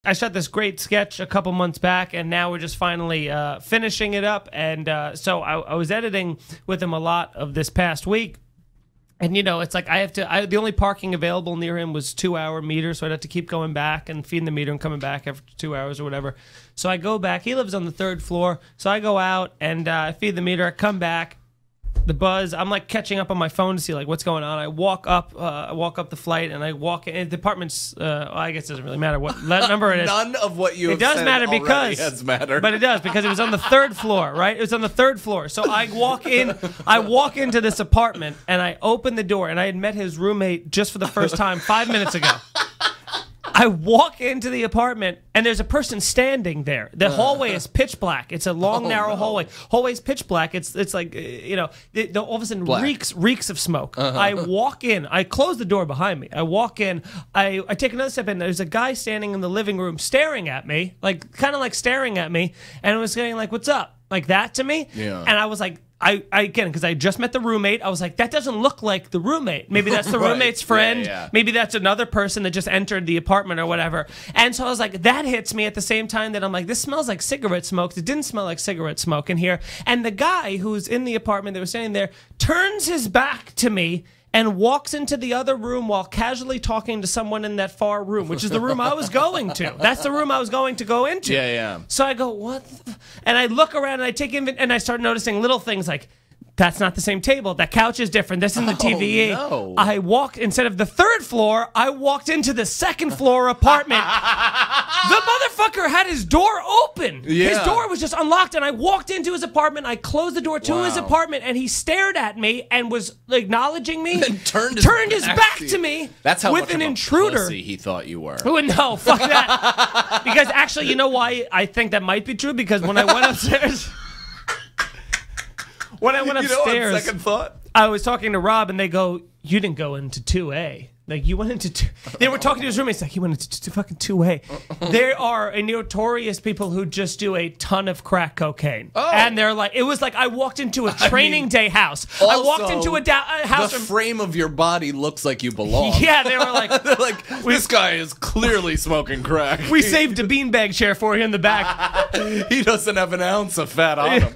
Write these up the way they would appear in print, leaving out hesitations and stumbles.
I shot this great sketch a couple months back, and now we're just finally finishing it up. And so I was editing with him a lot of this past week. And, you know, it's like the only parking available near him was 2-hour meter, so I'd have to keep going back and feeding the meter and coming back after 2 hours or whatever. So I go back. He lives on the 3rd floor, so I go out and I feed the meter. I come back. The buzz, I'm like catching up on my phone to see like what's going on. I walk up the flight, and I walk in. The apartment's, I guess it doesn't really matter what number it is. None of what you have does said matter already because has mattered. But it does, because it was on the 3rd floor, right? It was on the 3rd floor. So I walk into this apartment, and I open the door, and I had met his roommate just for the first time 5 minutes ago. I walk into the apartment, and there's a person standing there. The hallway is pitch black. It's a long, narrow hallway. Hallway's pitch black. It's like, you know, all of a sudden reeks of smoke. I walk in. I close the door behind me. I walk in. I take another step in. There's a guy standing in the living room staring at me, like kind of like staring at me, and I was saying like, "What's up?" Like that to me. Yeah. And I was like, again, because I just met the roommate, I was like, that doesn't look like the roommate. Maybe that's the roommate's friend. Yeah. Maybe that's another person that just entered the apartment or whatever. And so I was like, that hits me at the same time that I'm like, this smells like cigarette smoke. It didn't smell like cigarette smoke in here. And the guy who's in the apartment that was standing there turns his back to me and walks into the other room while casually talking to someone in that far room, which is the room I was going to. That's the room I was going to go into. Yeah, yeah. So I go, what? And I look around and I take and I start noticing little things like, that's not the same table. That couch is different. This isn't the TV. No. I walked, instead of the 3rd floor, I walked into the 2nd floor apartment. The motherfucker had his door open. Yeah. His door was just unlocked, and I walked into his apartment. I closed the door to his apartment, and he stared at me and was acknowledging me. And turned his back to me. That's how with much an of a intruder. pussy he thought you were. Oh, no, fuck that. Because actually, you know why I think that might be true? Because when I went upstairs... When I went upstairs, on second thought, I was talking to Rob, and they go, "You didn't go into 2A. Like, you went into 2." They were talking to his roommates, like, "You went into fucking 2A." There are notorious people who just do a ton of crack cocaine. Oh. And they're like, it was like I walked into a training day house. Also, I walked into a house. The frame of your body looks like you belong. Yeah, they were like, they're like, this guy is clearly smoking crack. We saved a beanbag chair for you in the back. He doesn't have an ounce of fat on him.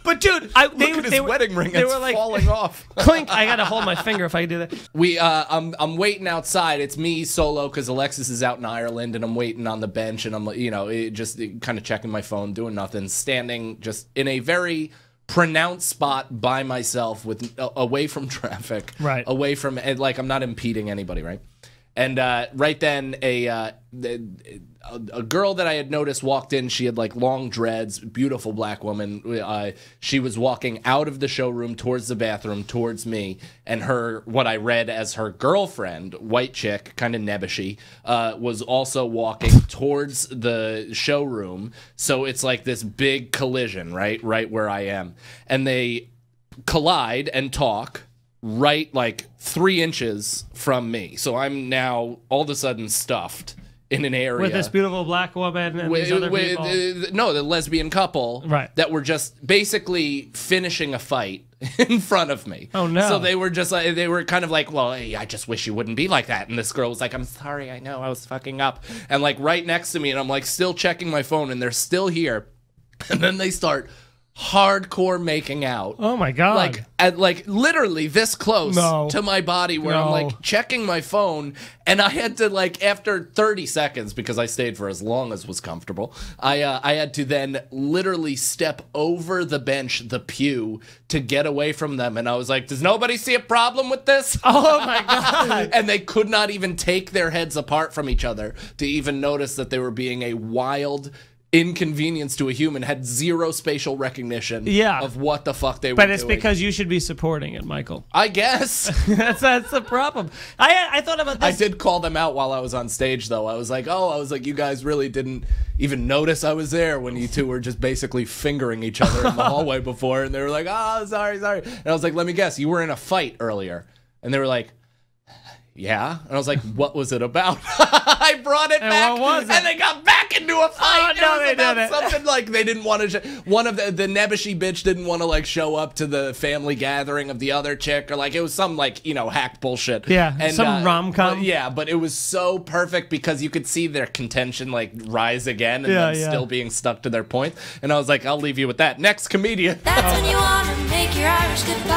But dude, look at his wedding ring. It's like, falling off. Clink! I gotta hold my finger if I do that. I'm waiting outside. It's me solo because Alexis is out in Ireland, and I'm waiting on the bench, and I'm just kind of checking my phone, doing nothing, standing just in a very pronounced spot by myself, with away from traffic, right? Away from like I'm not impeding anybody, right? And right then, a girl that I had noticed walked in. She had like long dreads, beautiful black woman. She was walking out of the showroom towards the bathroom, towards me, and what I read as her girlfriend, white chick, kind of nebbishy, was also walking towards the showroom. So it's like this big collision, right where I am, and they collide and talk. Right, like 3 inches from me. So I'm now all of a sudden stuffed in an area with this beautiful black woman and these other people. The lesbian couple, right, that were just basically finishing a fight in front of me. Oh no! So they were just like, they were kind of like, well, hey, I just wish you wouldn't be like that. And this girl was like, I'm sorry, I know I was fucking up. And like right next to me, and I'm like still checking my phone, and they're still here. And then they start hardcore making out. Oh my god! Like literally this close to my body, where I'm like checking my phone, and I had to like after 30 seconds, because I stayed for as long as was comfortable. I had to then literally step over the bench, the pew, to get away from them, and I was like, "Does nobody see a problem with this?" Oh my god! And they could not even take their heads apart from each other to even notice that they were being a wild inconvenience to a human, had zero spatial recognition of what the fuck they were doing. But it's because you should be supporting it, Michael. I guess. that's the problem. I thought about this. I did call them out while I was on stage, though. I was like, you guys really didn't even notice I was there when you two were just basically fingering each other in the hallway before, and they were like, oh, sorry. And I was like, let me guess, you were in a fight earlier. And they were like, yeah. And I was like, what was it about? I brought it back, what was it? And they got back into into a fight. Oh, no, it was they about didn't. something like they didn't want to. One of the nebbishy bitch didn't want to like show up to the family gathering of the other chick, or like it was some like hack bullshit. Yeah, and, some rom-com. Yeah, but it was so perfect because you could see their contention like rise again and then still being stuck to their point. And I was like, I'll leave you with that. Next comedian. That's when you wanna make your Irish goodbye.